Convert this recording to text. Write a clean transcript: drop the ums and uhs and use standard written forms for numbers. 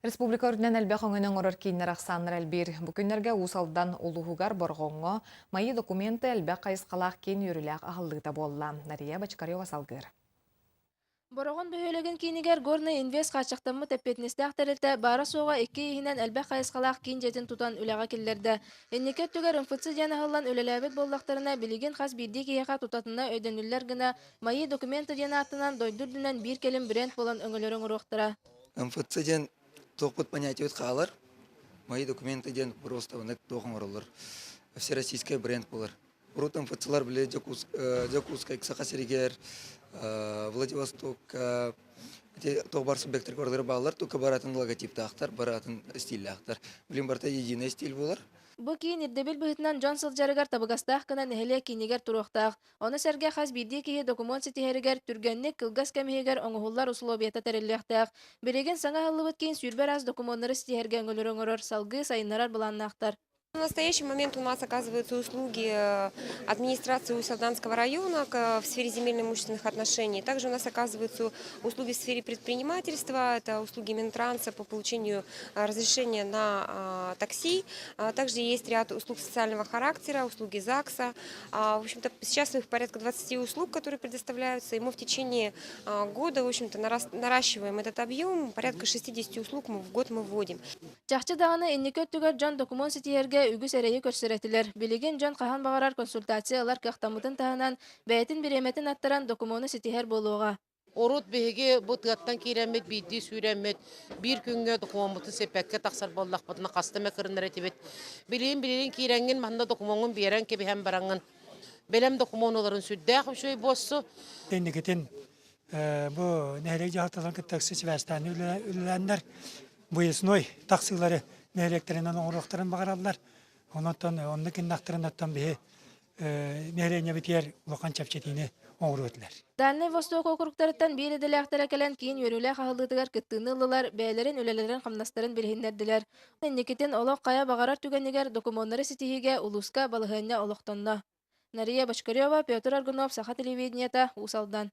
Республика үрдінен әлбе қоңының ұрыр кейінер ақсаныр әлбір. Бүкіндерге ұсалдан ұлығығар борғоңы, майы документы әлбе қайысқалақ кен үріләқ ағылдыда болла. Нария Бачкарева салғыр. Борогон бөһөлөгөн кинигер горный инвест качактаммы теппетнесте ахтарылта бара соға эки ихинен әлбә кайыскалаах кин жетін тутан үләға киллерде. Энникет түгер инфыцы жанахылан үлеләбет боллақтарына билеген хас бидди кияқа тутатына өйдөнүллер гына майы документы жана артынан дойдурдунан бир келим бренд болан өңөлөрөң уруқтара. МФЦ ден топот понятие қалар. Мои документы ден просто ванек тоқым оралар. Всероссийский бренд болар. Урут МФЦлар біле Дякуска, Иксақа-Серегер, Владивосток, тоғбар субъекттер көрдері бағалар, тоқа баратын логотипті ақтар, баратын стилі ақтар. Білім барта единый стиль болар. Бу кийин ирдебил быһытынан Джон Сылжарыгар табыгастаах кына нехеле кинигер туруктаах. Оны серге хас бидди киһи документ ситиһеригер түргенник кылгас кемиһигер оҥоһуллар условията тереллехтаах. Береген саңа хыллыбыт кийин сүрбер аз документтары ситиһерге өҥөлөрөҥөрөр салгы сайыннарар буланнаахтар. В настоящий момент у нас оказываются услуги администрации Усть-Салданского района в сфере земельно-имущественных отношений. Также у нас оказываются услуги в сфере предпринимательства, это услуги Минтранса по получению разрешения на такси. Также есть ряд услуг социального характера, услуги ЗАГСа. В общем-то, сейчас их порядка 20 услуг, которые предоставляются, и мы в течение года, в общем-то, наращиваем этот объем, порядка 60 услуг в год мы вводим. Чахчы дағаны инникет түгер Джон документ ситиһерге үгүс эрейи көрсөретилер. Билеген Джон кахан бағарар консультациялар кахтамытын таһынан бәйтин биреметин аттаран документы ситиһер болуға. Орут беге бутгаттан киремет бидди сүремет бир күнгө документты сепекке таксар боллак бутна кастыма кырындар этибет. Билин киренген манда документын берен кеби hem баранган. Белем документларын сүддәк шөй боссу. Эндикетин бу нәһелек жаһаталар кытаксы Севастан үләннәр бу ясной таксылары нәһелектеринен оңроктарын багаралар. Онотон онныкын нактырынаттан бе нәһелене битер лоқан чапчетине оңротулар. Дальний Восток округтарыттан бири делектер келен кийин өрүлэ хахылдытыгар кыттыынылылар бээлерин үлелерин хамнастарын билһиннердилер. Никитин олох кая багарар түгенигер документтары ситиһиге улуска балыһыанна олохтонно. Нария Башкарева, Петр Аргунов, Саха телевидениета, Усалдан.